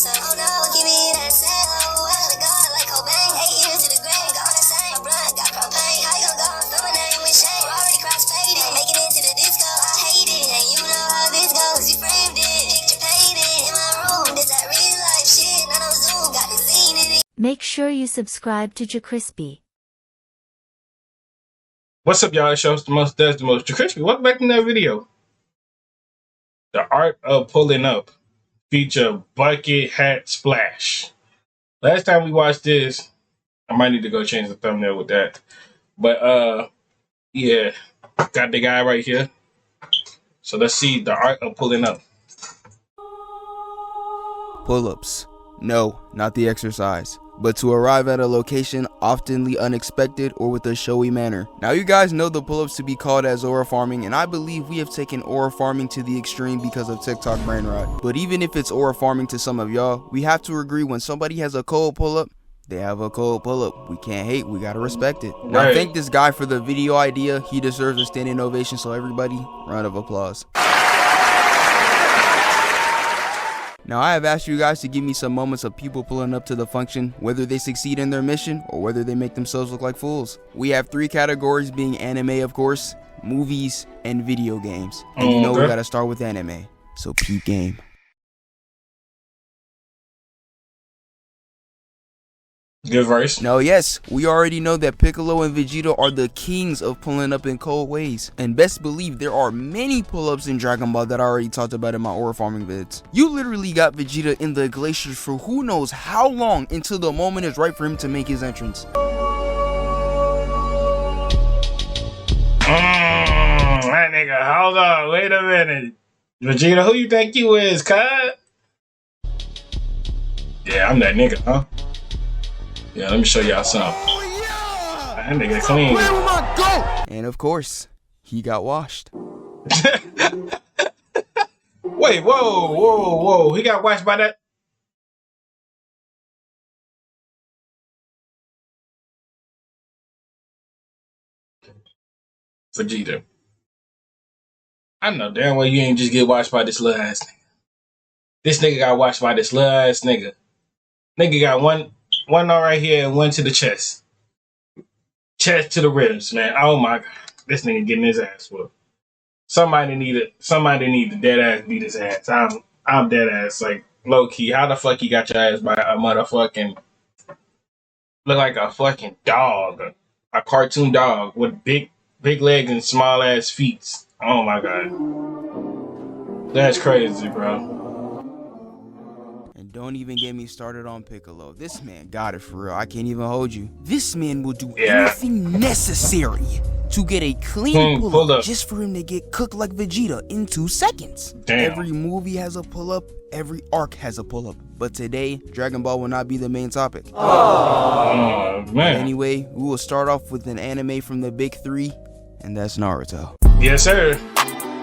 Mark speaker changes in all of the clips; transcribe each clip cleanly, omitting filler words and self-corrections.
Speaker 1: myself. Oh no, give me that cell. Oh, I gotta go like Cobain. 8 years to the grave, gone insane. My blood got propane. How you gon' go and throw my name with shame? Already cross-faded, making it to the disco. I hate it, and you know how this goes. You framed it, picture painted in my room. This that real life shit, none of Zoom, got the scene in it.
Speaker 2: Make sure you subscribe to JerCrispy.
Speaker 3: What's up, y'all? It shows the most does the most. JerCrispy, welcome back to another video. The Art of Pulling Up feature BucketHatSplash. Last time we watched this, I might need to go change the thumbnail with that. But yeah, got the guy right here. So let's see the Art of Pulling Up.
Speaker 4: Pull-ups. No, not the exercise, but to arrive at a location oftenly unexpected or with a showy manner. Now you guys know the pull-ups to be called as aura farming, and I believe we have taken aura farming to the extreme because of TikTok brain rot. But even if it's aura farming to some of y'all, we have to agree when somebody has a cold pull-up, they have a cold pull-up. We can't hate, we gotta respect it. Now
Speaker 3: Right.
Speaker 4: thank this guy for the video idea. He deserves a standing ovation, so everybody, round of applause. Now I have asked you guys to give me some moments of people pulling up to the function, whether they succeed in their mission or whether they make themselves look like fools. We have 3 categories, being anime of course, movies, and video games. And you know we gotta start with anime, so peep game.
Speaker 3: Good verse.
Speaker 4: Now yes, we already know that Piccolo and Vegeta are the kings of pulling up in cold ways. And best believe there are many pull-ups in Dragon Ball that I already talked about in my aura farming vids. You literally got Vegeta in the glaciers for who knows how long until the moment is right for him to make his entrance.
Speaker 3: That nigga, hold on, wait a minute. Vegeta, who you think you is, cuz? Yeah, I'm that nigga, huh? Yeah, let me show y'all something.
Speaker 4: Oh, yeah!
Speaker 3: That nigga clean.
Speaker 4: Where will I go? And of course, he got washed.
Speaker 3: Wait, whoa. He got washed by that? Vegeta. I know damn well you ain't just get washed by this little ass nigga. This nigga got washed by this little ass nigga. Nigga got one arm right here and one to the chest. Chest to the ribs, man. Oh my god. This nigga getting his ass whooped. Somebody need to dead ass beat his ass. I'm dead ass. Like low key. How the fuck you got your ass by a motherfucking look like a fucking dog. A cartoon dog with big legs and small ass feet. Oh my god. That's crazy, bro.
Speaker 4: And don't even get me started on Piccolo. This man got it for real. I can't even hold you. This man will do anything necessary to get a clean pull-up just for him to get cooked like Vegeta in 2 seconds.
Speaker 3: Damn.
Speaker 4: Every movie has a pull-up. Every arc has a pull-up. But today, Dragon Ball will not be the main topic.
Speaker 3: Oh man.
Speaker 4: Anyway, we will start off with an anime from the big 3, and that's Naruto.
Speaker 3: Yes, sir.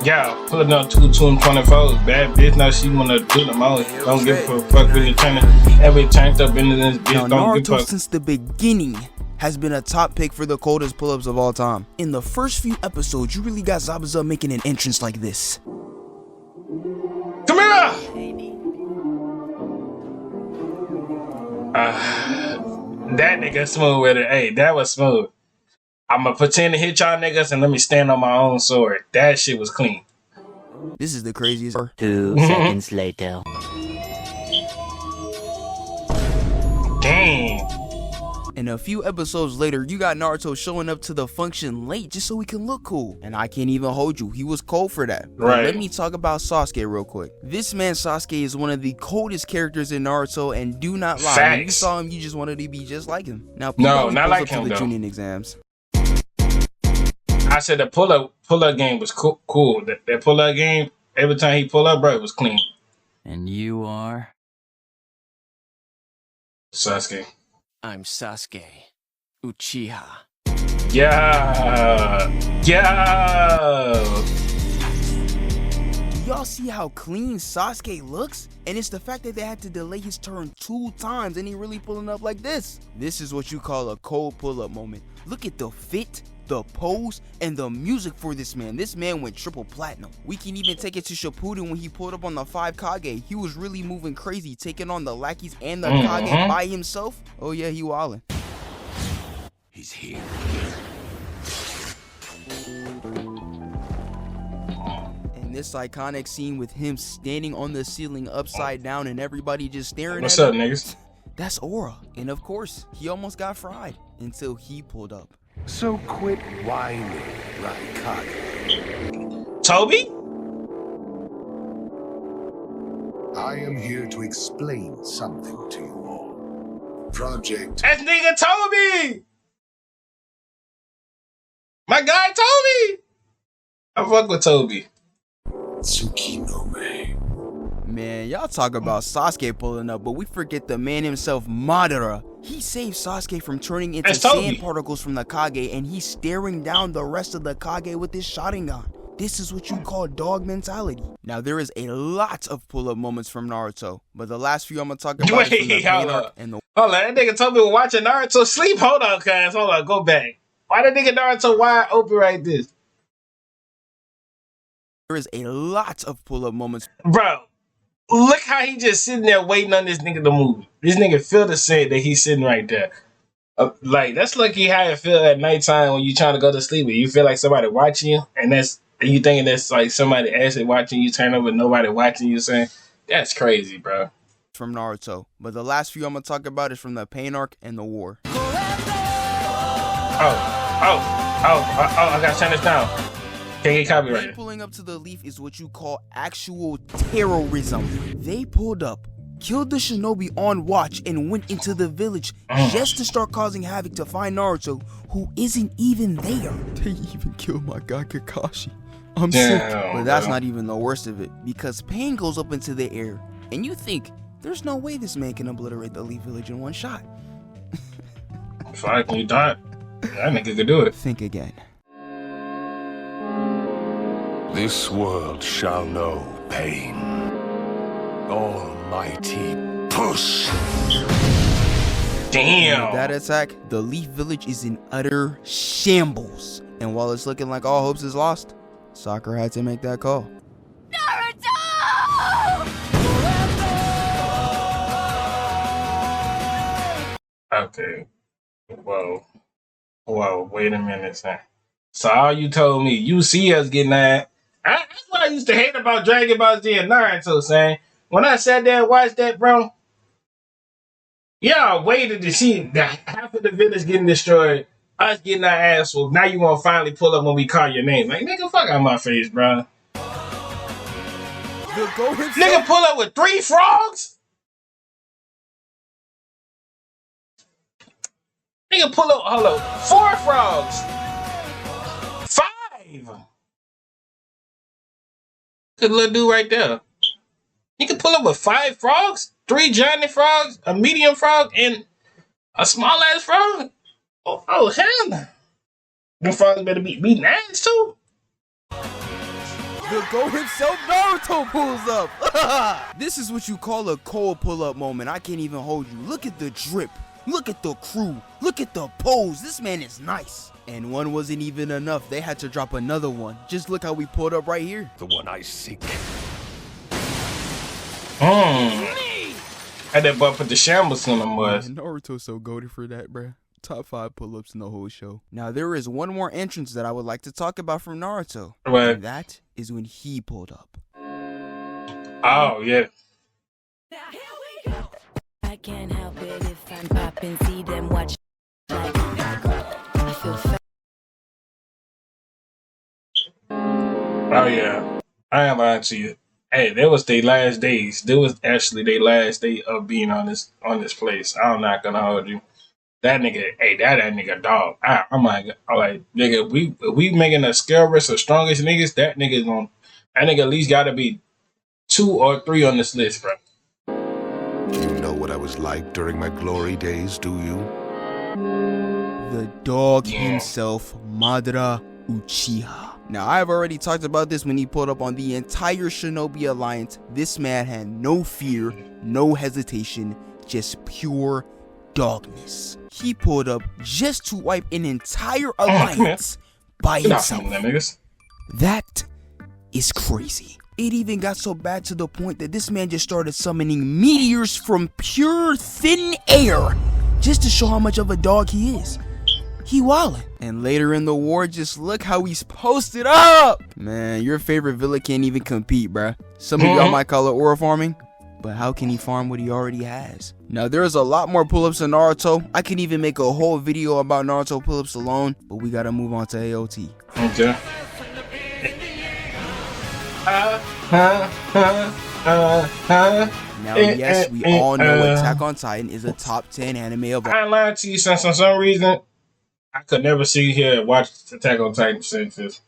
Speaker 3: Yeah, pulling up 224. Bad bitch, now she wanna do the most. Don't give a fuck with your channel. Every turned up into this bitch.
Speaker 4: Now,
Speaker 3: Don't give a
Speaker 4: Naruto
Speaker 3: fuck.
Speaker 4: since the beginning has been a top pick for the coldest pull-ups of all time. In the first few episodes, you really got Zabuza making an entrance like this.
Speaker 3: Come here! That nigga smooth with it. Hey, that was smooth. I'ma pretend to hit y'all niggas and let me stand on my own sword. That shit was clean.
Speaker 4: This is the craziest.
Speaker 5: 2 seconds later.
Speaker 3: Dang.
Speaker 4: And a few episodes later, you got Naruto showing up to the function late just so he can look cool. And I can't even hold you, he was cold for that. But
Speaker 3: Right.
Speaker 4: let me talk about Sasuke real quick. This man Sasuke is one of the coldest characters in Naruto, and do not lie, when you
Speaker 3: Facts.
Speaker 4: saw him, you just wanted to be just like him. Now,
Speaker 3: No,
Speaker 4: he
Speaker 3: not
Speaker 4: pulls
Speaker 3: like
Speaker 4: up to
Speaker 3: him,
Speaker 4: the
Speaker 3: though.
Speaker 4: Chunin exams.
Speaker 3: I said the pull up game was cool. That pull up game, every time he pull up, bro, it was clean.
Speaker 5: And you are?
Speaker 3: Sasuke.
Speaker 5: I'm Sasuke Uchiha.
Speaker 3: Yeah.
Speaker 4: Do y'all see how clean Sasuke looks? And it's the fact that they had to delay his turn 2 times and he really pulling up like this. This is what you call a cold pull-up moment. Look at the fit the pose, and the music for this man. This man went triple platinum. We can even take it to Shippuden when he pulled up on the 5 Kage. He was really moving crazy, taking on the lackeys and the Kage by himself. Oh yeah, he wildin'.
Speaker 5: He's here.
Speaker 4: And this iconic scene with him standing on the ceiling upside down and everybody just staring
Speaker 3: What's
Speaker 4: at
Speaker 3: up,
Speaker 4: him.
Speaker 3: niggas?
Speaker 4: That's Aura. And of course, he almost got fried until he pulled up.
Speaker 6: So quit whining, Raikage.
Speaker 3: Toby?
Speaker 6: I am here to explain something to you all. Project
Speaker 3: That's nigga Toby! My guy Toby! I fuck with Toby.
Speaker 6: Tsukinome.
Speaker 4: Man, y'all talk about Sasuke pulling up, but we forget the man himself, Madara. He saved Sasuke from turning into
Speaker 3: That's Toby.
Speaker 4: sand particles from the Kage, and he's staring down the rest of the Kage with his Sharingan. This is what you call dog mentality. Now, there is a lot of pull-up moments from Naruto, but the last few I'm gonna talk about is from the
Speaker 3: hold
Speaker 4: main
Speaker 3: on.
Speaker 4: arc and the
Speaker 3: Hold on, that nigga Toby was watching Naruto sleep. Hold on, cuz. Hold on, go back. Why that nigga Naruto wide open right this?
Speaker 4: there is a lot of pull-up moments.
Speaker 3: Bro, look how he just sitting there waiting on this nigga to move. This nigga feel the scent that he's sitting right there. Like, that's lucky how it feel at nighttime when you trying to go to sleep and you feel like somebody watching you, and you thinking that's like somebody actually watching you, turn over nobody watching you, saying, that's crazy, bro.
Speaker 4: From Naruto, but the last few I'm gonna talk about is from the pain arc and the war.
Speaker 3: I gotta turn this down. Can't get copyrighted.
Speaker 4: Pulling up to the leaf is what you call actual terrorism. They pulled up, killed the shinobi on watch, and went into the village just to start causing havoc to find Naruto, who isn't even there. They even killed my guy Kakashi. I'm sick. But that's not even the worst of it, because pain goes up into the air, and you think, there's no way this man can obliterate the Leaf Village in one shot.
Speaker 3: Fuck, you thought that nigga could do it.
Speaker 4: Think again.
Speaker 6: This world shall know pain. Almighty push.
Speaker 3: Damn.
Speaker 4: With that attack, the Leaf Village is in utter shambles. And while it's looking like all hopes is lost, Sakura had to make that call.
Speaker 3: Okay. Whoa, wait a minute, son. So all you told me, you see us getting that. That's what I used to hate about Dragon Ball Z and Naruto, son. When I sat there and watched that, bro, yeah, I waited to see that half of the village getting destroyed, us getting our ass whooped. Now you want to finally pull up when we call your name. Like, nigga, fuck out my face, bro. Nigga pull up with 3 frogs? Nigga pull up, hold up, 4 frogs. 5. Good little dude right there. You can pull up with 5 frogs, 3 giant frogs, a medium frog, and a small ass frog. Oh hell no. Them frogs better be beating ass too.
Speaker 4: The GOAT himself, Naruto, pulls up. This is what you call a cold pull-up moment. I can't even hold you. Look at the drip. Look at the crew. Look at the pose. This man is nice. And one wasn't even enough. They had to drop another one. Just look how we pulled up right here.
Speaker 6: The one I seek.
Speaker 3: Had that boy put the shambles in him, was.
Speaker 4: Naruto's so goated for that, bruh. Top 5 pull-ups in the whole show. Now, there is one more entrance that I would like to talk about from Naruto.
Speaker 3: Right.
Speaker 4: And that is when he pulled up.
Speaker 3: Oh, yeah.
Speaker 7: I can't help it if I'm popping, see them watch like I feel
Speaker 3: Oh, yeah. I ain't lying to you. Hey, that was their last days. That was actually their last day of being on this place. I'm not gonna hold you. That nigga, hey, that nigga dog. I'm like, nigga, we making a scale versus the strongest niggas. That nigga at least gotta be 2 or 3 on this list, bro.
Speaker 6: You know what I was like during my glory days, do you?
Speaker 4: The dog himself, Madara Uchiha. Now, I've already talked about this when he pulled up on the entire Shinobi Alliance. This man had no fear, no hesitation, just pure dogness. He pulled up just to wipe an entire
Speaker 3: come here.
Speaker 4: alliance by
Speaker 3: Get off
Speaker 4: himself.
Speaker 3: me, that niggas.
Speaker 4: That is crazy. It even got so bad to the point that this man just started summoning meteors from pure thin air just to show how much of a dog he is. He wildin'. And later in the war, just look how he's posted up. Man, your favorite villain can't even compete, bruh. Some of y'all might call it aura farming, but how can he farm what he already has? Now, there's a lot more pull-ups in Naruto. I can even make a whole video about Naruto pull-ups alone, but we gotta move on to AOT.
Speaker 3: Okay.
Speaker 4: Now, yes, we all know Attack on Titan is a top 10 anime of all.
Speaker 3: I ain't lying to you, son. For some reason, I could never sit here and watch Attack on Titan since this.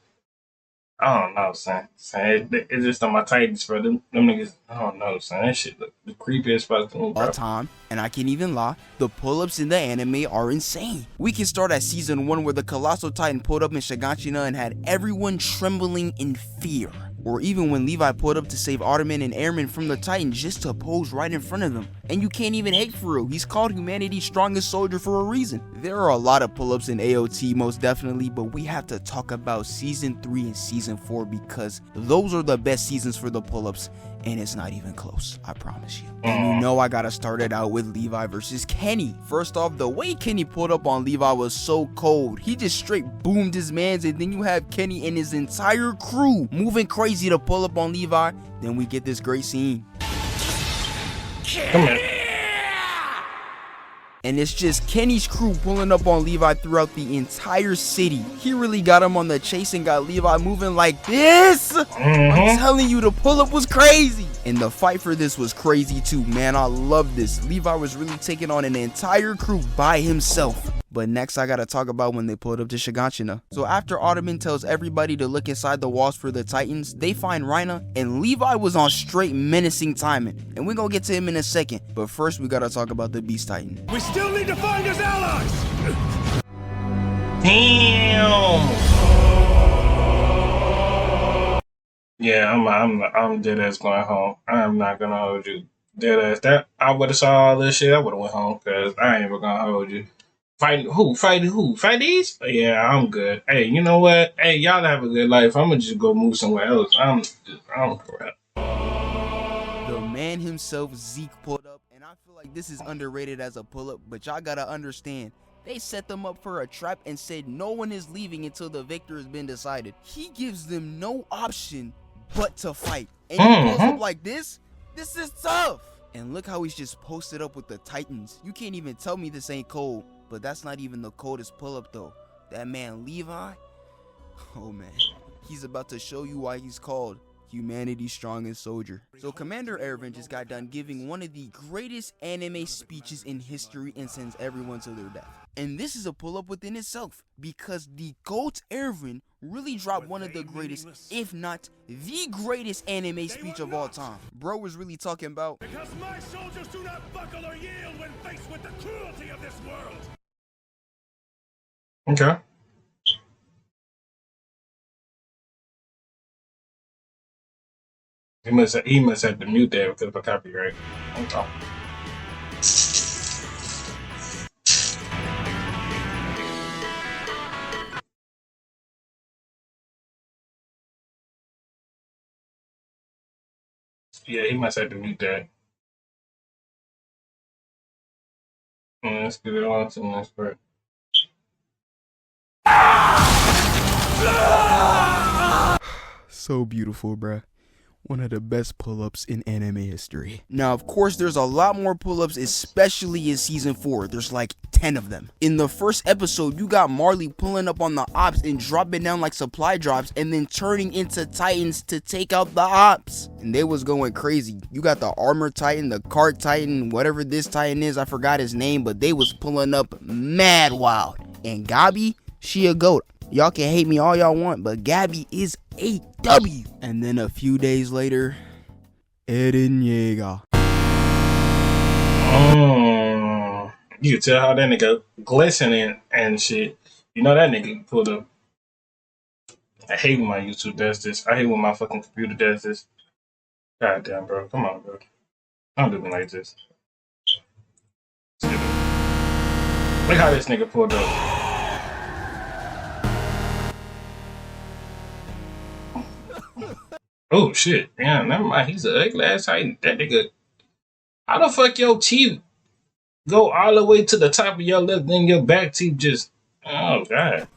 Speaker 3: I don't know, son. It's just on my Titans, bro. Them niggas, I don't know, son. That shit look the creepiest fuck to me, bro.
Speaker 4: All time, and I can't even lie, the pull-ups in the anime are insane. We can start at season 1 where the Colossal Titan pulled up in Shiganshina and had everyone trembling in fear. Or even when Levi pulled up to save Ottoman and Airman from the Titan just to pose right in front of them. And you can't even hate for real, he's called humanity's strongest soldier for a reason. There are a lot of pull-ups in AOT most definitely, but we have to talk about season 3 and season 4 because those are the best seasons for the pull-ups, and it's not even close, I promise you. And you know I gotta start it out with Levi versus Kenny. First off, the way Kenny pulled up on Levi was so cold. He just straight boomed his mans, and then you have Kenny and his entire crew moving crazy to pull up on Levi. Then we get this great scene.
Speaker 3: Come here.
Speaker 4: And it's just Kenny's crew pulling up on Levi throughout the entire city. He really got him on the chase and got Levi moving like this. I'm telling you, the pull-up was crazy. And the fight for this was crazy too, man. I love this. Levi was really taking on an entire crew by himself. But next I gotta talk about when they pulled up to Shiganshina. So after Ottoman tells everybody to look inside the walls for the Titans, they find Reina, and Levi was on straight menacing timing. And we're gonna get to him in a second. But first we gotta talk about the Beast Titan.
Speaker 5: We still need to find his allies!
Speaker 3: Damn. Yeah, I'm dead ass going home. I'm not gonna hold you. Dead ass. That I would have saw all this shit. I would have went home because I ain't even gonna hold you. Fight who? Fight who? Fight these? Yeah, I'm good. Hey, you know what? Hey, y'all have a good life. I'm gonna just go move somewhere else. I don't care.
Speaker 4: The man himself, Zeke, pulled up, and I feel like this is underrated as a pull-up, but y'all gotta understand. They set them up for a trap and said no one is leaving until the victor has been decided. He gives them no option but to fight. And he pulls up like this? This is tough. And look how he's just posted up with the Titans. You can't even tell me this ain't cold. But that's not even the coldest pull-up though. That man Levi, oh man, he's about to show you why he's called humanity's strongest soldier. So Commander Erwin just got done giving one of the greatest anime speeches in history and sends everyone to their death. And this is a pull-up within itself because the GOAT Erwin really dropped one of the greatest, if not the greatest anime speech of all time. Bro was really talking about,
Speaker 5: Because my soldiers do not buckle or yield when faced with the cruelty of this world.
Speaker 3: Okay. He must have to mute that because of copyright. Okay. Yeah, he must have to mute that. Let's get it on to the next part.
Speaker 4: so beautiful, bruh. One of the best pull-ups in anime history. Now, of course, there's a lot more pull-ups, especially in season 4. There's like 10 of them. In the first episode, you got Marley pulling up on the ops and dropping down like supply drops and then turning into titans to take out the ops. And they was going crazy. You got the armor titan, the cart titan, whatever this titan is, I forgot his name, but they was pulling up mad wild. And Gabi, she a goat. Y'all can hate me all y'all want, but Gabi is a W. And then a few days later, Eren Yeager.
Speaker 3: You can tell how that nigga glistening and shit. You know that nigga pulled up. I hate when my YouTube does this. I hate when my fucking computer does this. God damn, bro. Come on, bro. Don't do me like this. Look how this nigga pulled up. Oh shit. Damn, never mind. He's an ugly ass Titan. That nigga. How the fuck your teeth go all the way to the top of your lip, then your back teeth just. Oh god.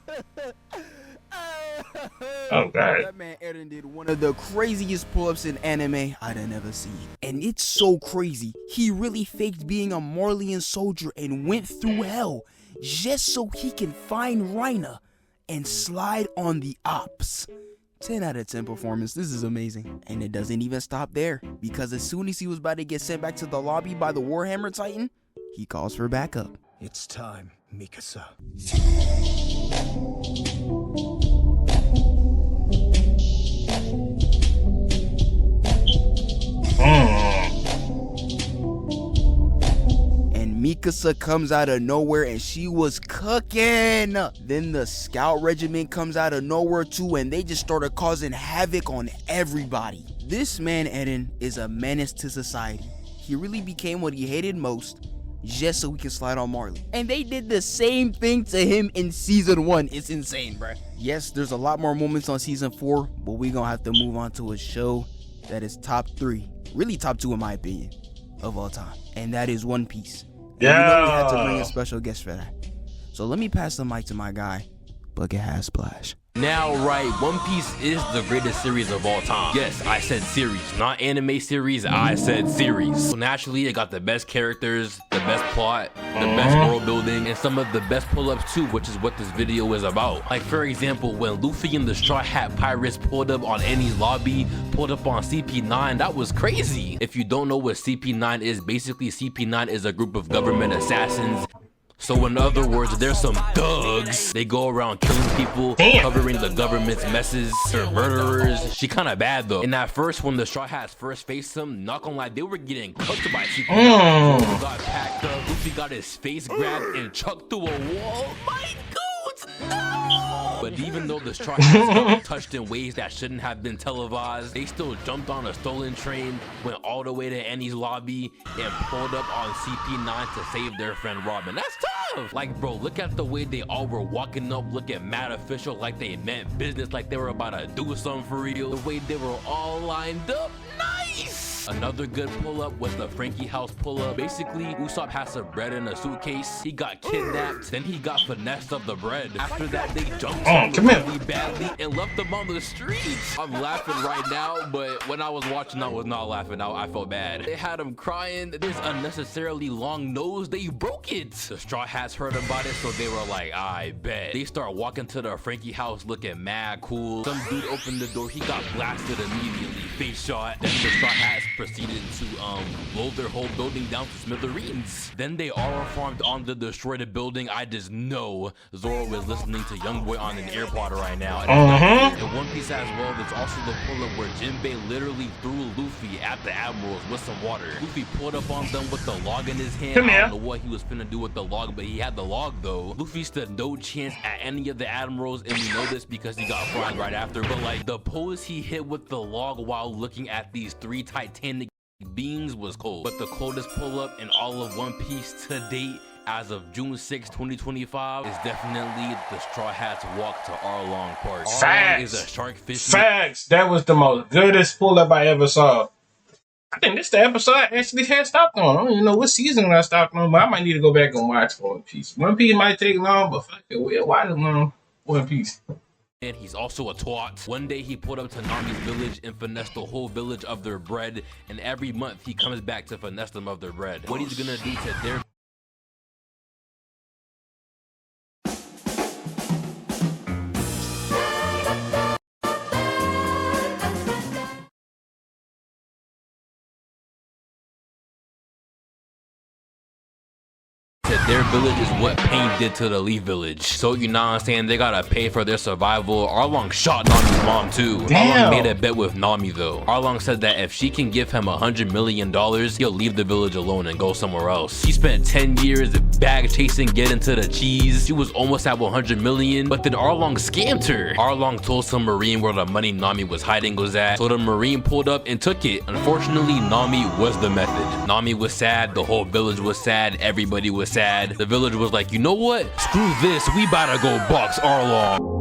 Speaker 3: Oh god.
Speaker 4: That man Eren did one of the craziest pull-ups in anime I'd have never seen. And it's so crazy. He really faked being a Marleyan soldier and went through hell just so he can find Reina and slide on the ops. 10 out of 10 performance. This is amazing. And it doesn't even stop there, because as soon as he was about to get sent back to the lobby by the Warhammer Titan, he calls for backup.
Speaker 5: It's time, Mikasa.
Speaker 4: And Mikasa comes out of nowhere and she was cooking. Then the scout regiment comes out of nowhere too, and they just started causing havoc on everybody. This man Eren is a menace to society. He really became what he hated most just so he can slide on Marley. And they did the same thing to him in season 1. It's insane, bruh. Yes, there's a lot more moments on season 4, but we gonna have to move on to a show that is top 3, really top 2 in my opinion, of all time. And that is One Piece. And you know we had to bring a special guest for that. So let me pass the mic to my guy, BucketHatSplash.
Speaker 8: Now, right, One Piece is the greatest series of all time. Yes, I said series, not anime series, I said series. So naturally, it got the best characters, the best plot, the best world building, and some of the best pull-ups too, which is what this video is about. Like, for example, when Luffy and the Straw Hat Pirates pulled up on Enies lobby, pulled up on CP9, that was crazy. If you don't know what CP9 is, basically CP9 is a group of government assassins. So in other words, there's some thugs. They go around killing people, covering the government's messes. They're murderers. She kind of bad though. And at first, when the Straw Hats first faced them, not gonna lie, they were getting cooked by CP9. Luffy got packed up. Luffy got his face grabbed and chucked through a wall. My God, no! But even though the Straw Hats got touched in ways that shouldn't have been televised, they still jumped on a stolen train, went all the way to Enies lobby, and pulled up on CP9 to save their friend Robin. That's tough! Like, bro, look at the way they all were walking up, looking mad official, like they meant business, like they were about to do something for real. The way they were all lined up, nice! Another good pull-up was the Frankie House pull-up. Basically, Usopp has some bread in a suitcase. He got kidnapped, then he got finessed of the bread. After that, they jumped on him really badly and left him on the streets. I'm laughing right now, but when I was watching, I was not laughing. I felt bad. They had him crying. This unnecessarily long nose, they broke it. The Straw Hats heard about it, so they were like, I bet. They start walking to the Frankie house looking mad cool. Some dude opened the door. He got blasted immediately. Face shot. Then the Straw Hats proceeded to blow their whole building down to smithereens. Then they all farmed on the destroyed building. I just know Zoro is listening to Youngboy on an AirPod right now. And in One Piece as well, there's also the pull-up where Jinbei literally threw Luffy at the admirals with some water. Luffy pulled up on them with the log in his hand. I don't know what he was finna do with the log, but he had the log though. Luffy stood no chance at any of the admirals, and we know this because he got fried right after. But like, the pose he hit with the log while looking at these 3 Titanic beings was cold. But the coldest pull-up in all of One Piece to date, as of June 6, 2025, is definitely the Straw Hats walk to Arlong Park. Arlong is a shark fishing.
Speaker 3: Facts. That was the most goodest pull-up I ever saw. I think this is the episode I actually had stopped on. I don't even know what season I stopped on, but I might need to go back and watch One Piece. One Piece might take long, but fuck it, we'll watch One Piece.
Speaker 8: And he's also a twat. One day he pulled up to Nami's village and finessed the whole village of their bread, and every month he comes back to finesse them of their bread. What he's gonna do to their village is what Pain did to the Leaf Village. So, you know what I'm saying, they gotta pay for their survival. Arlong shot Nami's mom too.
Speaker 3: Damn.
Speaker 8: Arlong made a bet with Nami though. Arlong said that if she can give him $100 million, he'll leave the village alone and go somewhere else. He spent 10 years bag chasing, get into the cheese. She was almost at 100 million, but then Arlong scammed her. Arlong told some Marine where the money Nami was hiding was at, so the Marine pulled up and took it. Unfortunately, Nami was the method. Nami was sad, the whole village was sad, everybody was sad. The village was like, you know what? Screw this, we better go box Arlong.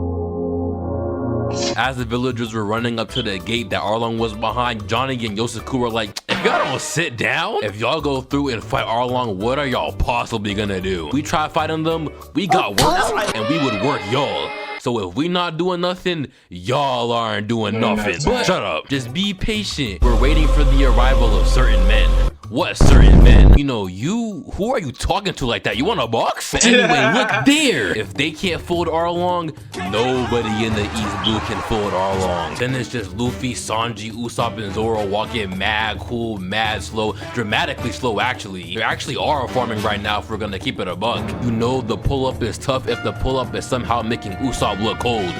Speaker 8: As the villagers were running up to the gate that Arlong was behind, Johnny and Yosaku were like, if y'all don't sit down, if y'all go through and fight Arlong, what are y'all possibly gonna do? We try fighting them, we got work, and we would work y'all. So if we not doing nothing, y'all aren't doing nothing. But shut up, just be patient. We're waiting for the arrival of certain men. What certain men? You know, who are you talking to like that? You want a box? But anyway, look there. If they can't fold Arlong, nobody in the East Blue can fold Arlong. Then it's just Luffy, Sanji, Usopp, and Zoro walking mad cool, mad slow, dramatically slow actually. They actually are farming right now if we're gonna keep it a buck. You know the pull-up is tough if the pull-up is somehow making Usopp look cold.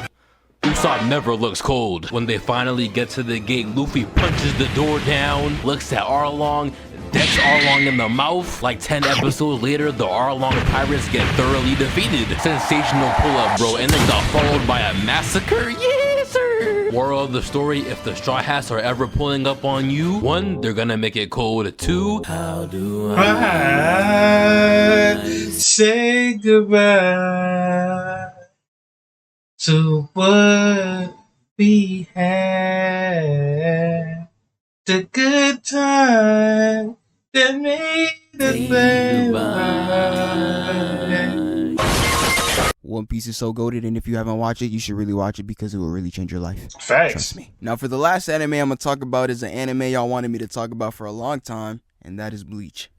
Speaker 8: Usopp never looks cold. When they finally get to the gate, Luffy punches the door down, looks at Arlong, decks Arlong in the mouth. Like 10 episodes later, the Arlong pirates get thoroughly defeated. Sensational pull-up, bro, and then got followed by a massacre. Yes, sir. Moral of the story, if the Straw Hats are ever pulling up on you, 1, they're gonna make it cold. 2, how do
Speaker 3: I say goodbye to what we had? The good time that made us right.
Speaker 4: One Piece is so goated, and if you haven't watched it, you should really watch it because it will really change your life.
Speaker 3: Facts.
Speaker 4: Trust me. Now, for the last anime I'm gonna talk about is an anime y'all wanted me to talk about for a long time, and that is Bleach.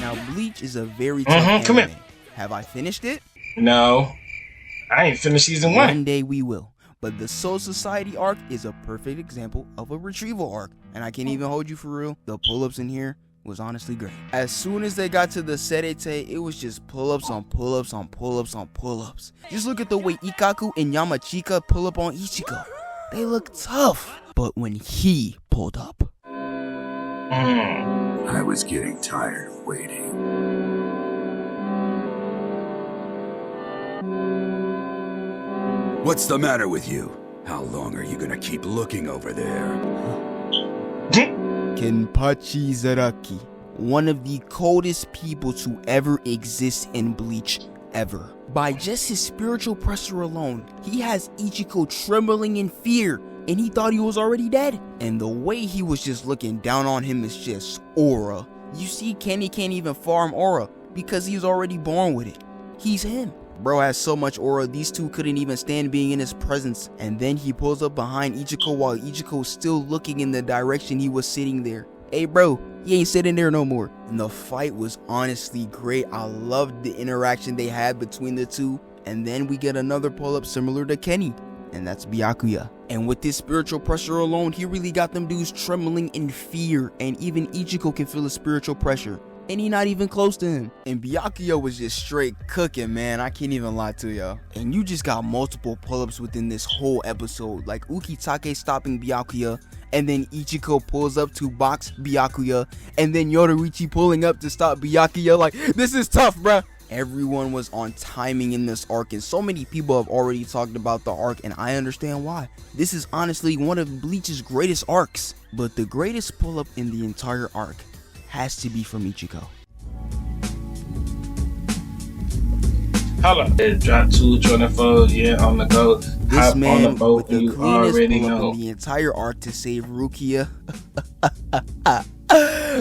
Speaker 4: Now, Bleach is a very tough anime.
Speaker 3: Come here.
Speaker 4: Have I finished it?
Speaker 3: No, I ain't finished season 1.
Speaker 4: One day we will. But the Soul Society arc is a perfect example of a retrieval arc. And I can't even hold you for real. The pull-ups in here was honestly great. As soon as they got to the Serete, it was just pull-ups on pull-ups on pull-ups on pull-ups. Just look at the way Ikkaku and Yamachika pull up on Ichigo. They look tough. But when he pulled up,
Speaker 6: I was getting tired of waiting. What's the matter with you? How long are you gonna keep looking over there?
Speaker 4: Kenpachi Zaraki, one of the coldest people to ever exist in Bleach ever. By just his spiritual pressure alone, he has Ichigo trembling in fear, and he thought he was already dead. And the way he was just looking down on him is just aura. You see, Kenny can't even farm aura because he's already born with it. He's him. Bro has so much aura, these two couldn't even stand being in his presence. And then he pulls up behind Ichigo while Ichigo is still looking in the direction he was sitting there. Hey bro, he ain't sitting there no more. And the fight was honestly great. I loved the interaction they had between the two. And then we get another pull-up similar to Kenny, and that's Byakuya. And with this spiritual pressure alone, he really got them dudes trembling in fear. And even Ichigo can feel the spiritual pressure, and he not even close to him. And Byakuya was just straight cooking, man. I can't even lie to y'all. And you just got multiple pull-ups within this whole episode, like Ukitake stopping Byakuya, and then Ichigo pulls up to box Byakuya, and then Yoruichi pulling up to stop Byakuya. Like, this is tough, bruh. Everyone was on timing in this arc, and so many people have already talked about the arc, and I understand why. This is honestly one of Bleach's greatest arcs, but the greatest pull-up in the entire arc has to be from Ichigo.
Speaker 3: Hold up. Drop 224, yeah, on the go.
Speaker 4: This
Speaker 3: Hop
Speaker 4: man
Speaker 3: on the boat,
Speaker 4: with the
Speaker 3: and you
Speaker 4: cleanest
Speaker 3: already
Speaker 4: pull-up
Speaker 3: know.
Speaker 4: in the entire arc to save Rukia.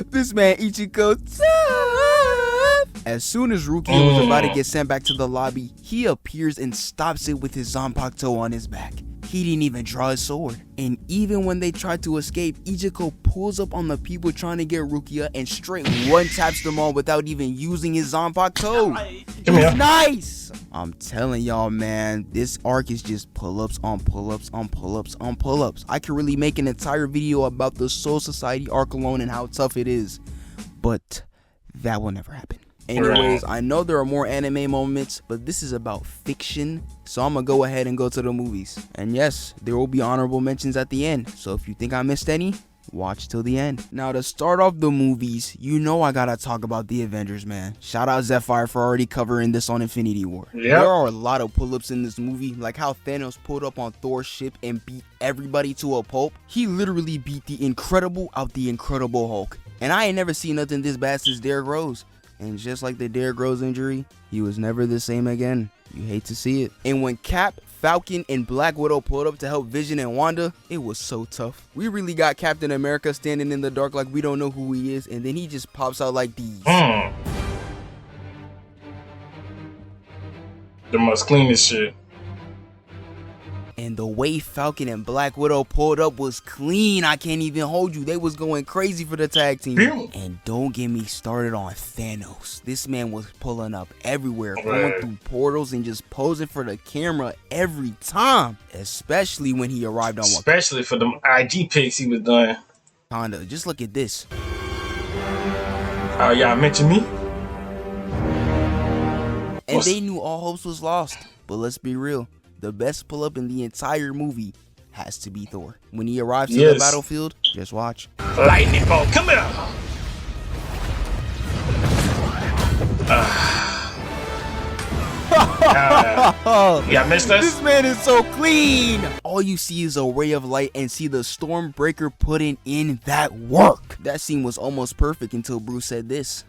Speaker 4: This man Ichigo tough. As soon as Rukia was about to get sent back to the lobby, he appears and stops it with his Zanpakuto on his back. He didn't even draw his sword. And even when they tried to escape, Ichigo pulls up on the people trying to get Rukia and straight one-taps them all without even using his Zanpakuto. It's nice! I'm telling y'all, man, this arc is just pull-ups on pull-ups on pull-ups on pull-ups. I could really make an entire video about the Soul Society arc alone and how tough it is. But that will never happen. Anyways, I know there are more anime moments, but this is about fiction, so I'm gonna go ahead and go to the movies. And yes, there will be honorable mentions at the end, so if you think I missed any, watch till the end. Now to start off the movies, you know I gotta talk about the Avengers, man. Shout out Zephyr for already covering this on Infinity War.
Speaker 3: Yep.
Speaker 4: There are a lot of pull-ups in this movie, like how Thanos pulled up on Thor's ship and beat everybody to a pulp. He literally beat the Incredible out the Incredible Hulk. And I ain't never seen nothing this bad since Derrick Rose. And just like the Derrick Rose injury, he was never the same again. You hate to see it. And when Cap, Falcon, and Black Widow pulled up to help Vision and Wanda, it was so tough. We really got Captain America standing in the dark like we don't know who he is, and then he just pops out like these.
Speaker 3: The most cleanest shit.
Speaker 4: And the way Falcon and Black Widow pulled up was clean. I can't even hold you. They was going crazy for the tag team. And don't get me started on Thanos. This man was pulling up everywhere, going through portals and just posing for the camera every time. Especially when he arrived on one.
Speaker 3: Especially for them IG pics he was doing.
Speaker 4: Kinda. Just look at this.
Speaker 3: Oh, y'all mentioned me?
Speaker 4: And they knew all hopes was lost. But let's be real. The best pull-up in the entire movie has to be Thor. When he arrives to the battlefield, just watch.
Speaker 3: Lightning bolt, come here! Yeah, missed us?
Speaker 4: This man is so clean! All you see is a ray of light and see the Stormbreaker putting in that work. That scene was almost perfect until Bruce said this.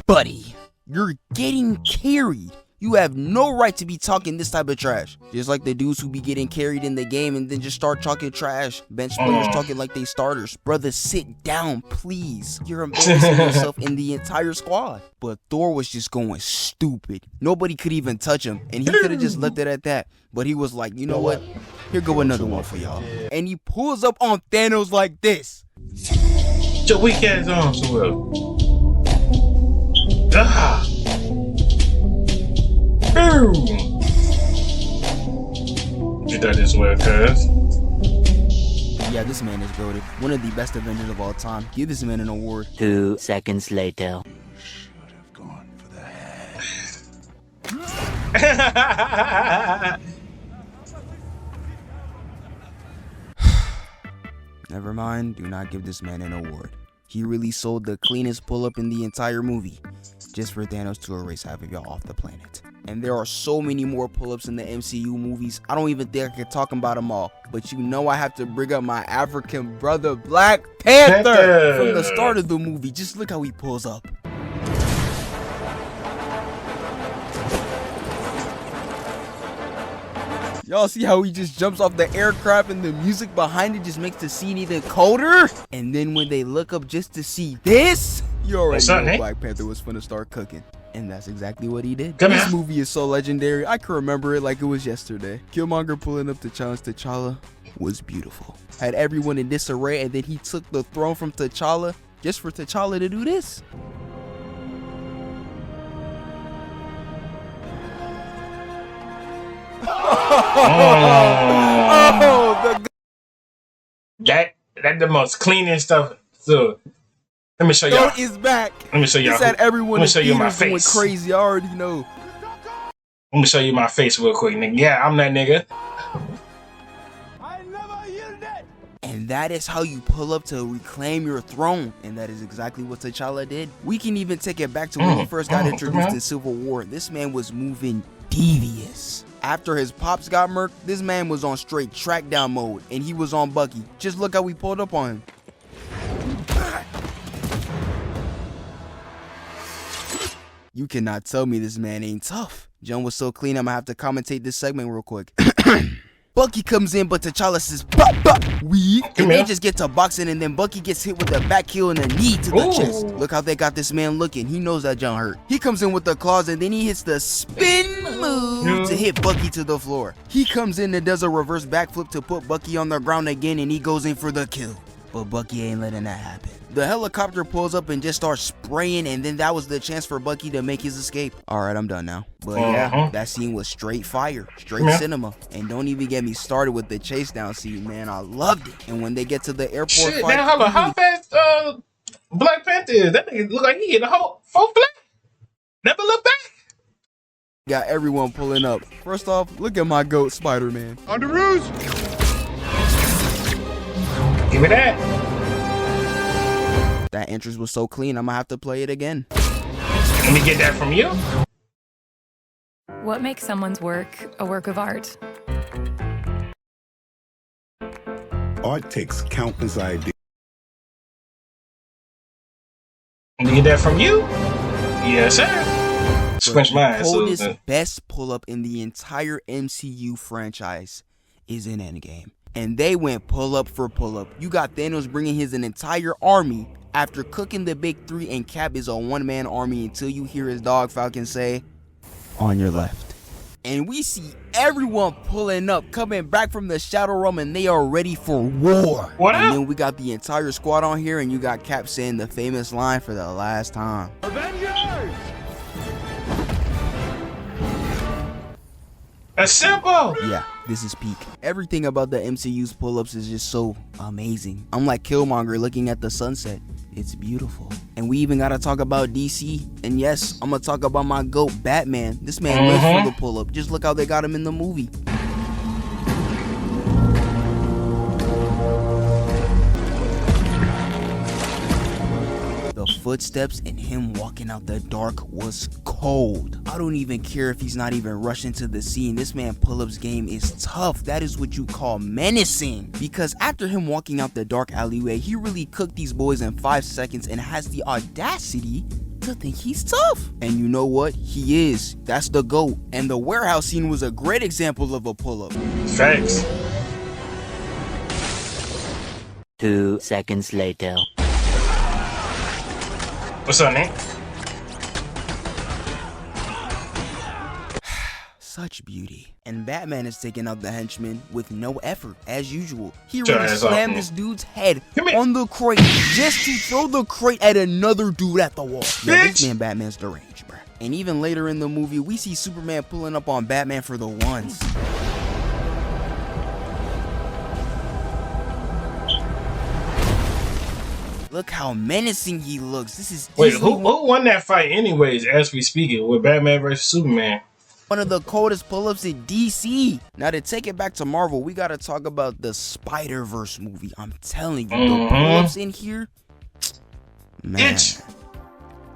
Speaker 4: Buddy, you're getting carried. You have no right to be talking this type of trash. Just like the dudes who be getting carried in the game and then just start talking trash. Bench players talking like they starters. Brother, sit down, please. You're embarrassing yourself in the entire squad. But Thor was just going stupid. Nobody could even touch him. And he could have just left it at that. But he was like, you know what? Here go another one for y'all. And he pulls up on Thanos like this.
Speaker 3: Get your weak ass on somewhere. Ah. Boom. Get that this way, cuz.
Speaker 4: Yeah, this man is goated. One of the best Avengers of all time. Give this man an award.
Speaker 9: 2 seconds later.
Speaker 6: Should have gone for the head.
Speaker 4: Never mind, do not give this man an award. He really sold the cleanest pull-up in the entire movie, just for Thanos to erase half of y'all off the planet. And there are so many more pull-ups in the MCU movies, I don't even think I can talk about them all. But you know I have to bring up my African brother, Black Panther! From the start of the movie, just look how he pulls up. Y'all see how he just jumps off the aircraft and the music behind it just makes the scene even colder? And then when they look up just to see this, you already know Black Panther was finna start cooking. And that's exactly what he did. This movie is so legendary, I can remember it like it was yesterday. Killmonger pulling up to challenge T'Challa was beautiful. Had everyone in disarray and then he took the throne from T'Challa just for T'Challa to do this.
Speaker 3: That's the most cleanest stuff. So let me show y'all.
Speaker 4: Is back.
Speaker 3: Let me show y'all.
Speaker 4: Everyone
Speaker 3: let me show you my face.
Speaker 4: Crazy. I already know.
Speaker 3: Let me show you my face real quick, nigga. Yeah, I'm that nigga.
Speaker 5: I never yielded.
Speaker 4: And that is how you pull up to reclaim your throne. And that is exactly what T'Challa did. We can even take it back to when he first got introduced in Civil War. This man was moving devious. After his pops got murked, this man was on straight track down mode, and he was on Bucky. Just look how we pulled up on him. You cannot tell me this man ain't tough. John was so clean, I'm gonna have to commentate this segment real quick. Bucky comes in, but T'Challa says, weak. And they just get to boxing, and then Bucky gets hit with a back heel and a knee to the chest. Look how they got this man looking. He knows that John hurt. He comes in with the claws, and then he hits the spin move to hit Bucky to the floor. He comes in and does a reverse backflip to put Bucky on the ground again, and he goes in for the kill. But Bucky ain't letting that happen. The helicopter pulls up and just starts spraying, and then that was the chance for Bucky to make his escape. Alright, I'm done now. But yeah, that scene was straight fire, straight cinema. And don't even get me started with the chase down scene, man. I loved it. And when they get to the airport fight,
Speaker 3: man, hold on. How fast Black Panther is? That nigga look like he hit a whole 4 flat. Never look back.
Speaker 4: Got everyone pulling up. First off, look at my goat, Spider-Man.
Speaker 5: On the roost!
Speaker 3: Give me that.
Speaker 4: That entrance was so clean, I'm gonna have to play it again.
Speaker 3: Let me get that from you.
Speaker 10: What makes someone's work a work of art?
Speaker 5: Art takes countless ideas.
Speaker 3: Let me get that from you. Yes, sir. Squinch my ass.
Speaker 4: Coldest, best pull-up in the entire MCU franchise is in Endgame. And they went pull-up for pull-up. You got Thanos bringing his entire army after cooking the big three, and Cap is a one-man army until you hear his dog Falcon say, "On your left." And we see everyone pulling up, coming back from the Shadow Realm, and they are ready for war.
Speaker 3: What
Speaker 4: and
Speaker 3: up?
Speaker 4: then we got the entire squad on here, and you got Cap saying the famous line for the last time.
Speaker 5: Avengers!
Speaker 3: That's simple.
Speaker 4: Yeah, this is peak. Everything about the MCU's pull-ups is just so amazing. I'm like Killmonger looking at the sunset. It's beautiful. And we even gotta talk about DC. And yes, I'm gonna talk about my GOAT, Batman. This man lives for the pull-up. Just look how they got him in the movie. The footsteps and him walking out the dark was cold. I don't even care if he's not even rushing to the scene. This man pull-ups game is tough. That is what you call menacing. Because after him walking out the dark alleyway, he really cooked these boys in 5 seconds and has the audacity to think he's tough. And you know what? He is. That's the GOAT. And the warehouse scene was a great example of a pull-up.
Speaker 3: Facts.
Speaker 9: 2 seconds later.
Speaker 3: What's up, Nick?
Speaker 4: Such beauty. And Batman is taking out the henchman with no effort, as usual. He
Speaker 3: Turn
Speaker 4: really
Speaker 3: his off,
Speaker 4: slammed
Speaker 3: man.
Speaker 4: this dude's head
Speaker 3: Come here.
Speaker 4: on the crate just to throw the crate at another dude at the wall. Yeah, this
Speaker 3: Bitch.
Speaker 4: man Batman's deranged, bruh. And even later in the movie, we see Superman pulling up on Batman for the ones. Look how menacing he looks. This is
Speaker 3: Wait,
Speaker 4: easily
Speaker 3: who won that fight anyways, as we speaking, with Batman versus Superman?
Speaker 4: one of the coldest pull-ups in DC. Now to take it back to Marvel, we gotta talk about the Spider-Verse movie. I'm telling you, the pull-ups in here, man,
Speaker 3: Itch.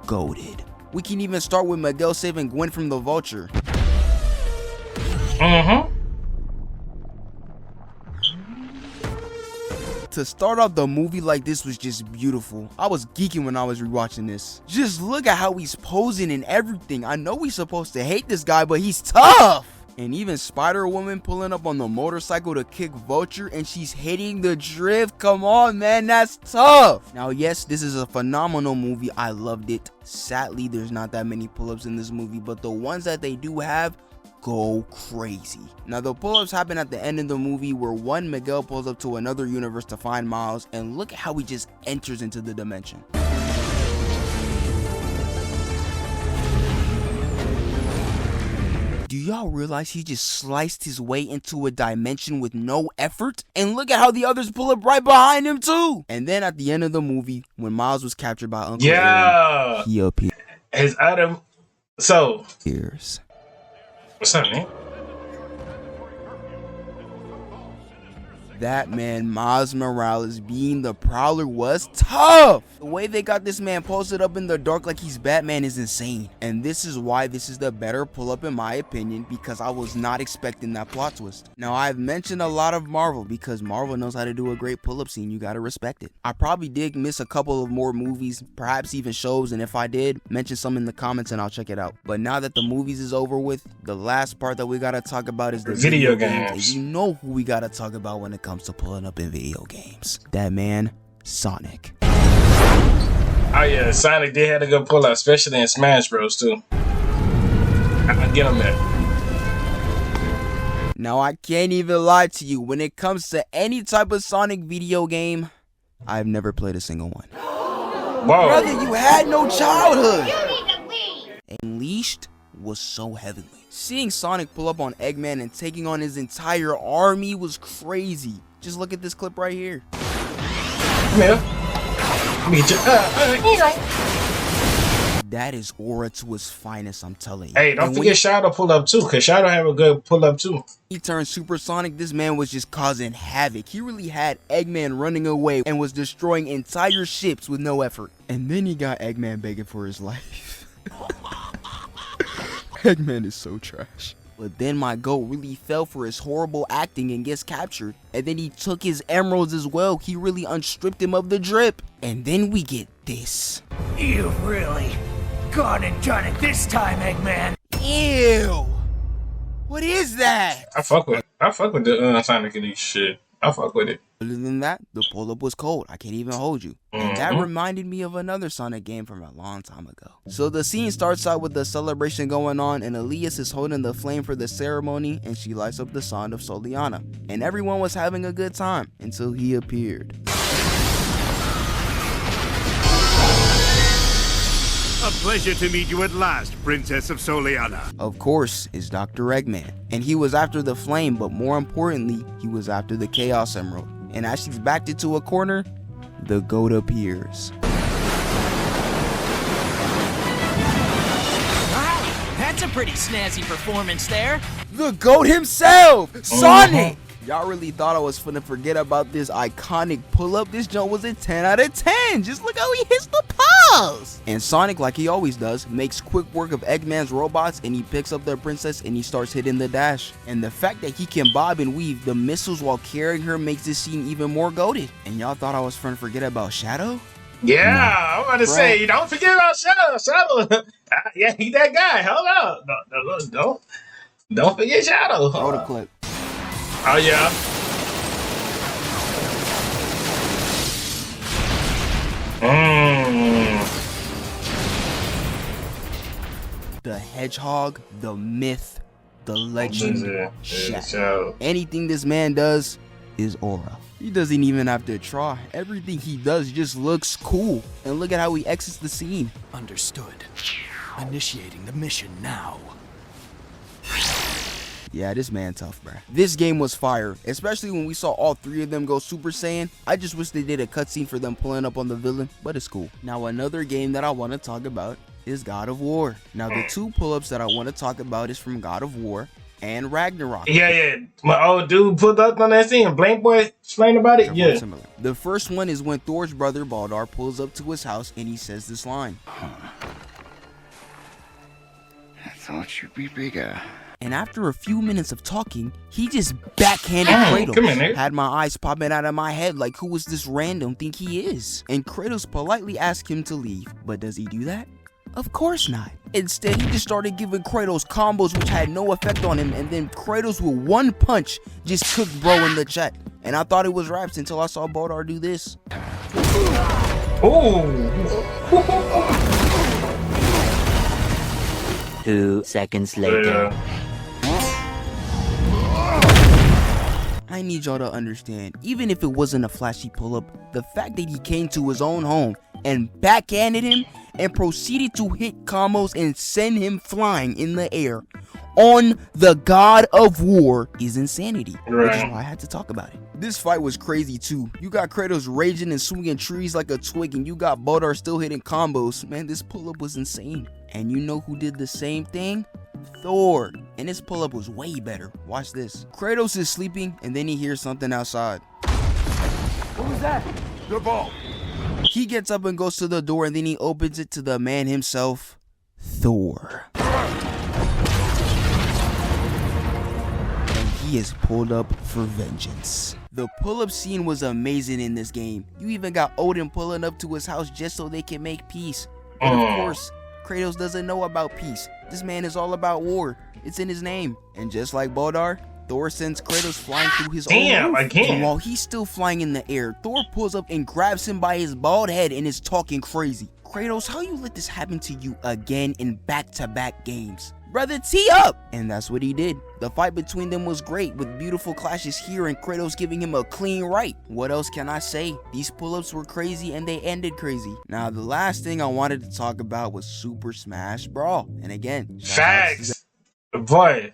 Speaker 4: goated. We can even start with Miguel saving Gwen from the Vulture. To start off the movie like this was just beautiful. I was geeking when I was rewatching this. Just look at how he's posing and everything. I know we're supposed to hate this guy, but he's tough. And even Spider-Woman pulling up on the motorcycle to kick Vulture and she's hitting the drift. Come on, man, that's tough. Now, yes, this is a phenomenal movie. I loved it. Sadly, there's not that many pull-ups in this movie, but the ones that they do have, go crazy. Now the pull-ups happen at the end of the movie where one Miguel pulls up to another universe to find Miles, and look at how he just enters into the dimension. Do y'all realize he just sliced his way into a dimension with no effort? And look at how the others pull up right behind him too. And then at the end of the movie, when Miles was captured by Uncle Aaron, he appears.
Speaker 3: His item. So. What's up, man?
Speaker 4: That man, Miles Morales, being the Prowler was tough. The way they got this man posted up in the dark like he's Batman is insane. And this is why this is the better pull-up in my opinion, because I was not expecting that plot twist. Now, I've mentioned a lot of Marvel because Marvel knows how to do a great pull-up scene. You gotta respect it. I probably did miss a couple of more movies, perhaps even shows, and if I did, mention some in the comments and I'll check it out. But now that the movies is over with, the last part that we gotta talk about is the
Speaker 3: video games.
Speaker 4: And you know who we gotta talk about when it comes to pulling up in video games. That man, Sonic.
Speaker 3: Oh yeah, Sonic did have a good pull out, especially in Smash Bros too. I get him there.
Speaker 4: Now I can't even lie to you, when it comes to any type of Sonic video game, I've never played a single one.
Speaker 3: Whoa.
Speaker 4: Brother, you had no childhood. Unleashed was so heavenly. Seeing Sonic pull up on Eggman and taking on his entire army was crazy. Just look at this clip right here.
Speaker 3: Come here. Let me get you.
Speaker 4: That is aura to his finest, I'm telling you.
Speaker 3: Hey, don't forget Shadow pull up too, because Shadow have a good pull up too.
Speaker 4: He turned supersonic, this man was just causing havoc. He really had Eggman running away and was destroying entire ships with no effort. And then he got Eggman begging for his life. Eggman is so trash. But then my goat really fell for his horrible acting and gets captured. And then he took his emeralds as well. He really unstripped him of the drip. And then we get this.
Speaker 5: You've really gone and done it this time, Eggman.
Speaker 4: Ew. What is that?
Speaker 3: I fuck with the Sonic Elite shit. I fuck with it.
Speaker 4: Other than that, the pull-up was cold. I can't even hold you. And that reminded me of another Sonic game from a long time ago. So the scene starts out with the celebration going on, and Elias is holding the flame for the ceremony, and she lights up the Song of Soliana. And everyone was having a good time until he appeared.
Speaker 5: A pleasure to meet you at last, Princess of Soliana.
Speaker 4: Of course, it's Dr. Eggman. And he was after the flame, but more importantly, he was after the Chaos Emerald. And as she's backed into a corner, the goat appears.
Speaker 11: Wow, that's a pretty snazzy performance there.
Speaker 4: The GOAT himself, Sonic! Y'all really thought I was finna forget about this iconic pull-up? This jump was a 10 out of 10. Just look how he hits the pause. And Sonic, like he always does, makes quick work of Eggman's robots, and he picks up the princess and he starts hitting the dash. And the fact that he can bob and weave the missiles while carrying her makes this scene even more goated. And y'all thought I was finna forget about Shadow?
Speaker 3: Yeah, nah, I'm about to say, don't forget about Shadow. Shadow, yeah, he that guy. Hold up, don't forget Shadow.
Speaker 4: Roll the clip.
Speaker 3: Oh yeah.
Speaker 4: The Hedgehog, the myth, the legend, Shadow. Anything this man does is aura. He doesn't even have to try. Everything he does just looks cool. And look at how he exits the scene.
Speaker 5: Understood. Initiating the mission now.
Speaker 4: Yeah, this man tough, bruh. This game was fire, especially when we saw all three of them go Super Saiyan. I just wish they did a cutscene for them pulling up on the villain, but it's cool. Now, another game that I want to talk about is God of War. Now, the two pull-ups that I want to talk about is from God of War and Ragnarok.
Speaker 3: Yeah. My old dude pulled up on that scene. Blank Boy explain about it? Yeah.
Speaker 4: Similar. The first one is when Thor's brother Baldar pulls up to his house and he says this line.
Speaker 12: I thought you'd be bigger.
Speaker 4: And after a few minutes of talking, he just backhanded Kratos.
Speaker 3: Come in, Nate.
Speaker 4: Had my eyes popping out of my head like, who is this random think he is? And Kratos politely asked him to leave. But does he do that? Of course not. Instead, he just started giving Kratos combos which had no effect on him. And then Kratos with one punch just cooked bro in the chat. And I thought it was raps until I saw Baldar do this.
Speaker 3: Oh.
Speaker 9: 2 seconds later.
Speaker 4: I need y'all to understand, even if it wasn't a flashy pull-up, the fact that he came to his own home and backhanded him and proceeded to hit combos and send him flying in the air on the God of War is insanity. Which is why I had to talk about it. This fight was crazy too. You got Kratos raging and swinging trees like a twig, and you got Baldar still hitting combos. Man, this pull-up was insane. And you know who did the same thing? Thor. And this pull-up was way better. Watch this. Kratos is sleeping, and then he hears something outside.
Speaker 5: What was that? The ball.
Speaker 4: He gets up and goes to the door, and then he opens it to the man himself, Thor. And he is pulled up for vengeance. The pull-up scene was amazing in this game. You even got Odin pulling up to his house just so they can make peace. But of course, Kratos doesn't know about peace. This man is all about war. It's in his name. And just like Baldar, Thor sends Kratos flying through his own roof. And while he's still flying in the air, Thor pulls up and grabs him by his bald head and is talking crazy. Kratos, how you let this happen to you again in back-to-back games? Brother, tee up! And that's what he did. The fight between them was great, with beautiful clashes here and Kratos giving him a clean right. What else can I say? These pull-ups were crazy and they ended crazy. Now, the last thing I wanted to talk about was Super Smash Brawl. And again,
Speaker 3: facts. Boy,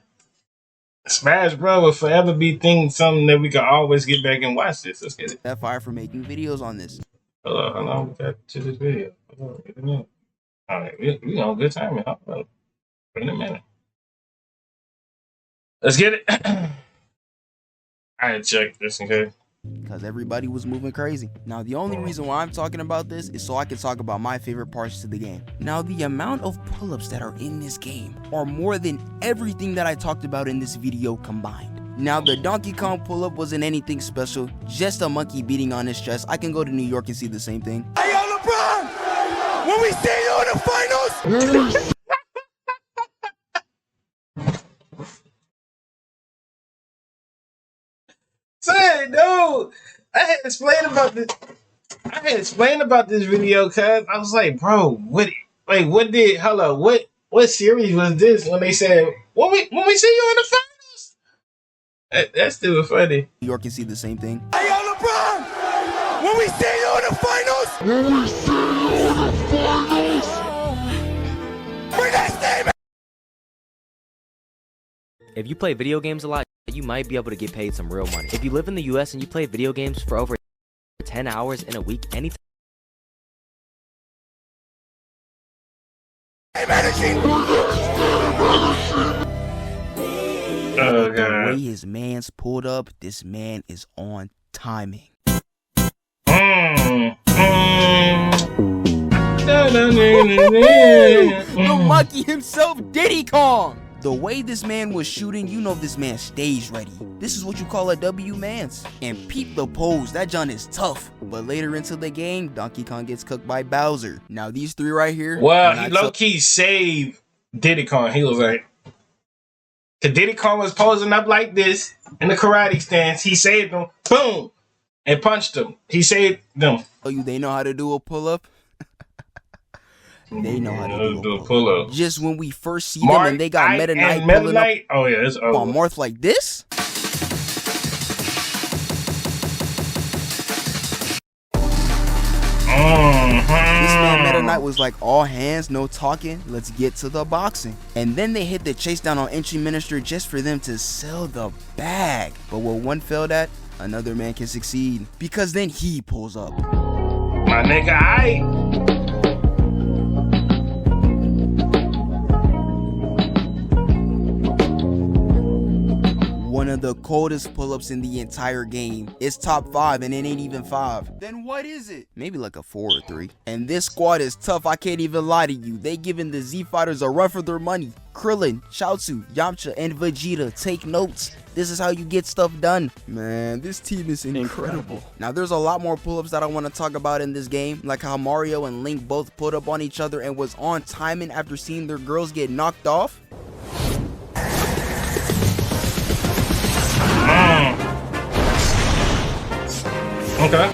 Speaker 3: Smash Bros will forever be something that we can always get back and watch this. Let's get it.
Speaker 4: That fire for making videos on this.
Speaker 3: Hold on, we got to this video. Hold on, All right, we on good timing. In a minute. Let's get it. I check this in case.
Speaker 4: Because everybody was moving crazy. Now, the only reason why I'm talking about this is so I can talk about my favorite parts to the game. Now, the amount of pull-ups that are in this game are more than everything that I talked about in this video combined. Now, the Donkey Kong pull-up wasn't anything special, just a monkey beating on his chest. I can go to New York and see the same thing.
Speaker 5: Hey, yo, LeBron! When we see you in the finals!
Speaker 3: Say, dude, I had explained about this video, cuz I was like, bro, what series was this when they said when we see you in the finals? That's still funny.
Speaker 4: New York can see the same thing.
Speaker 5: Hey, yo, LeBron! When we see you in the finals! Bring that statement!
Speaker 13: If you play video games a lot, you might be able to get paid some real money. If you live in the US and you play video games for over 10 hours in a week, anytime.
Speaker 4: The way his man's pulled up, this man is on timing. The monkey himself, Diddy Kong. The way this man was shooting, you know this man stays ready. This is what you call a W mans. And peep the pose, that John is tough. But later into the game, Donkey Kong gets cooked by Bowser. Now these three right here.
Speaker 3: Well, he low-key saved Diddy Kong. He was like, cause Diddy Kong was posing up like this in the karate stance. He saved him, boom, and punched him. He saved them.
Speaker 4: Oh, they know how to do a pull-up? They know how to do a
Speaker 3: pull-up.
Speaker 4: Just when we first see them and they got Meta Knight pulling up
Speaker 3: oh yeah, it's over.
Speaker 4: on Marth like this. This man Meta Knight was like, all hands, no talking, let's get to the boxing. And then they hit the chase down on Entry Minister just for them to sell the bag. But where one failed at, another man can succeed. Because then he pulls up.
Speaker 3: My nigga,
Speaker 4: one of the coldest pull-ups in the entire game. It's top 5 and it ain't even 5. Then what is it? Maybe like a 4 or 3. And this squad is tough, I can't even lie to you. They giving the Z Fighters a run for their money. Krillin, Chaozu, Yamcha, and Vegeta, take notes. This is how you get stuff done. Man, this team is incredible. Now there's a lot more pull-ups that I want to talk about in this game, like how Mario and Link both put up on each other and was on timing after seeing their girls get knocked off.
Speaker 3: Okay.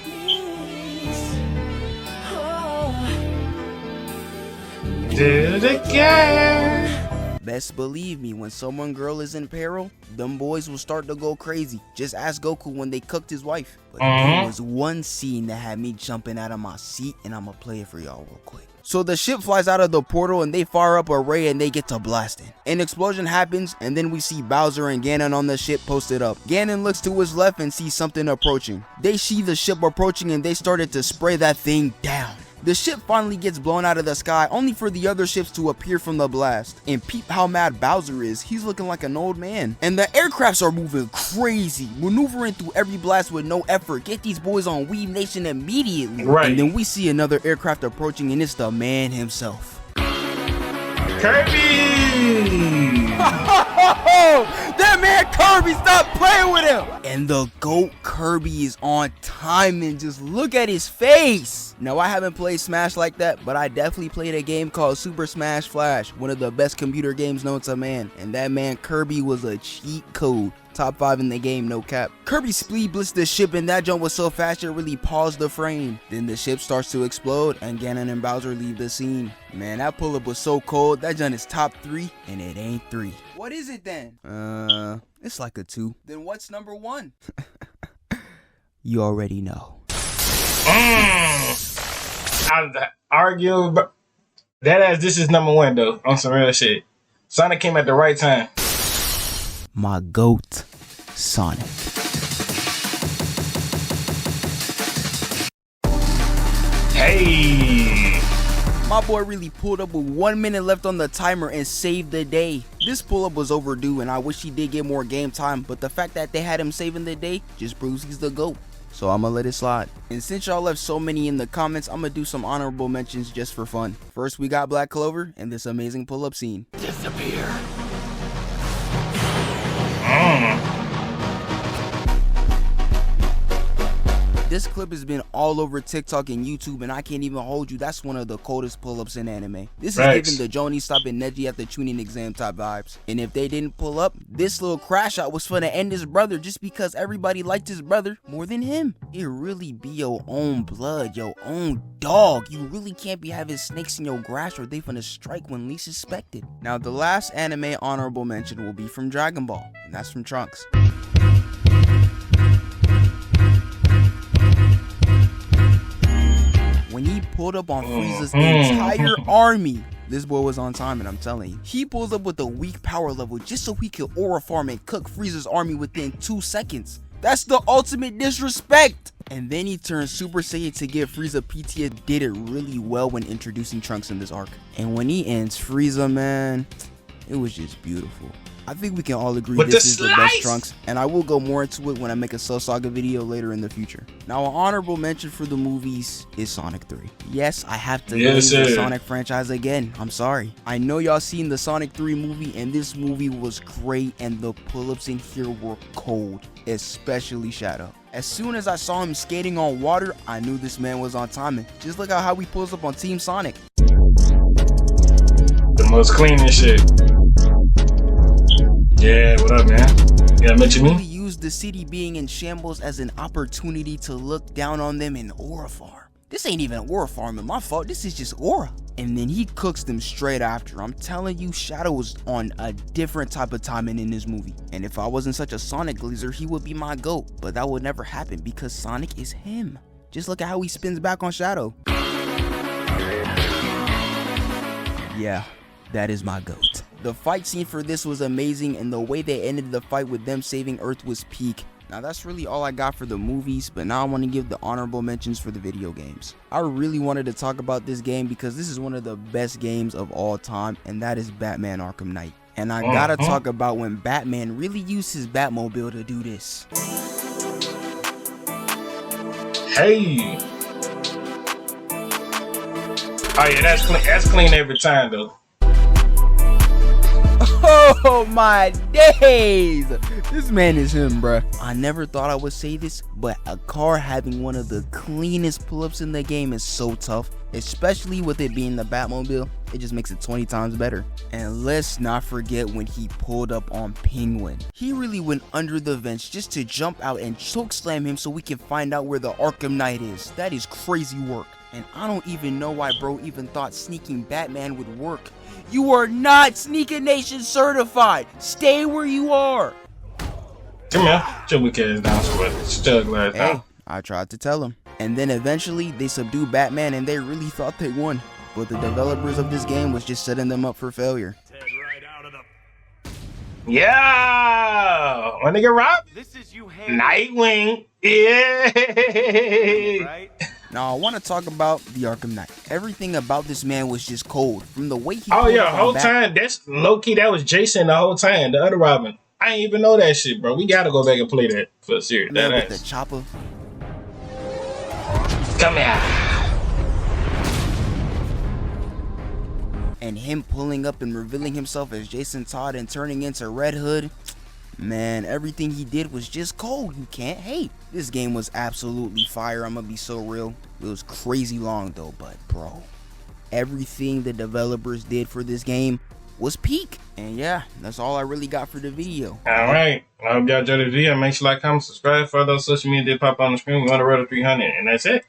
Speaker 3: Do it again.
Speaker 4: Best believe me, when someone girl is in peril, them boys will start to go crazy. Just ask Goku when they cooked his wife. But there was one scene that had me jumping out of my seat, and I'ma play it for y'all real quick. So the ship flies out of the portal and they fire up a ray and they get to blasting. An explosion happens and then we see Bowser and Ganon on the ship posted up. Ganon looks to his left and sees something approaching. They see the ship approaching and they started to spray that thing down. The ship finally gets blown out of the sky, only for the other ships to appear from the blast. And peep how mad Bowser is, he's looking like an old man. And the aircrafts are moving crazy, maneuvering through every blast with no effort. Get these boys on Weeb Nation immediately.
Speaker 3: Right.
Speaker 4: And then we see another aircraft approaching and it's the man himself.
Speaker 3: Kirby!
Speaker 4: That man Kirby, stop playing with him! And the GOAT Kirby is on time and just look at his face. Now I haven't played Smash like that, but I definitely played a game called Super Smash Flash, one of the best computer games known to man. And that man Kirby was a cheat code. Top 5 in the game, no cap. Kirby speed blitzed the ship and that jump was so fast it really paused the frame. Then the ship starts to explode and Ganon and Bowser leave the scene. Man, that pull-up was so cold. That jump is top 3 and it ain't 3. What is it then? It's like a 2. Then what's number 1? You already know.
Speaker 3: I argue about that as this is number 1 though, on some real shit. Sonic came at the right time.
Speaker 4: My GOAT, Sonic.
Speaker 3: Hey!
Speaker 4: My boy really pulled up with 1 minute left on the timer and saved the day. This pull-up was overdue and I wish he did get more game time, but the fact that they had him saving the day just proves he's the GOAT. So I'ma let it slide. And since y'all left so many in the comments, I'ma do some honorable mentions just for fun. First, we got Black Clover and this amazing pull-up scene.
Speaker 12: Disappear.
Speaker 4: This clip has been all over TikTok and YouTube, and I can't even hold you. That's one of the coldest pull-ups in anime. This is giving the Joni stopping Neji at the tuning exam type vibes. And if they didn't pull up, this little crash out was for to end his brother just because everybody liked his brother more than him. It really be your own blood, your own dog. You really can't be having snakes in your grass or they finna strike when least suspected. Now the last anime honorable mention will be from Dragon Ball, and that's from Trunks. When he pulled up on Frieza's entire army, this boy was on time, and I'm telling you. He pulls up with a weak power level just so he could aura farm and cook Frieza's army within 2 seconds. That's the ultimate disrespect! And then he turned Super Saiyan to give Frieza PTS. Did it really well when introducing Trunks in this arc. And when he ends Frieza, man, it was just beautiful. I think we can all agree this is the best Trunks, and I will go more into it when I make a Cell Saga video later in the future. Now, an honorable mention for the movies is Sonic 3. Yes, I have to name the Sonic franchise again. I'm sorry. I know y'all seen the Sonic 3 movie, and this movie was great, and the pull-ups in here were cold, especially Shadow. As soon as I saw him skating on water, I knew this man was on timing. Just look at how he pulls up on Team Sonic.
Speaker 3: The most cleanest shit. Yeah, what up, man? You gotta mention me?
Speaker 4: He used the city being in shambles as an opportunity to look down on them in aura farm. This ain't even aura farming, my fault. This is just aura. And then he cooks them straight after. I'm telling you, Shadow was on a different type of timing in this movie. And if I wasn't such a Sonic glazer, he would be my GOAT. But that would never happen because Sonic is him. Just look at how he spins back on Shadow. Yeah, that is my GOAT. The fight scene for this was amazing, and the way they ended the fight with them saving Earth was peak. Now that's really all I got for the movies, but now I want to give the honorable mentions for the video games. I really wanted to talk about this game because this is one of the best games of all time, and that is Batman Arkham Knight. And I gotta talk about when Batman really used his Batmobile to do this.
Speaker 3: Hey! Oh yeah, that's clean every time though.
Speaker 4: Oh my days! This man is him, bruh. I never thought I would say this, but a car having one of the cleanest pull-ups in the game is so tough, especially with it being the Batmobile. It just makes it 20 times better. And let's not forget when he pulled up on Penguin. He really went under the vents just to jump out and chokeslam him so we can find out where the Arkham Knight is. That is crazy work. And I don't even know why bro even thought sneaking Batman would work. You are not Sneaker Nation certified. Stay where you are.
Speaker 3: Come here. Your weak ass down somewhere.
Speaker 4: Hey, I tried to tell him. And then eventually they subdued Batman and they really thought they won. But the developers of this game was just setting them up for failure.
Speaker 3: Yeah, my nigga Rob.
Speaker 11: This is you,
Speaker 3: Nightwing. Yeah.
Speaker 11: Right?
Speaker 4: Now I want to talk about the Arkham Knight. Everything about this man was just cold. From the way he
Speaker 3: whole time that's low key. That was Jason the whole time. The other Robin. I ain't even know that shit, bro. We gotta go back and play that for a series. That
Speaker 4: with the chopper.
Speaker 3: Come here.
Speaker 4: And him pulling up and revealing himself as Jason Todd and turning into Red Hood. Man, everything he did was just cold. You can't hate. This game was absolutely fire. I'm gonna be so real. It was crazy long though, but bro, everything the developers did for this game was peak. And yeah, that's all I really got for the video.
Speaker 3: Alright, I hope y'all enjoyed the video. Make sure you like, comment, subscribe. For those social media that pop on the screen, we want to roll to 300, and that's it.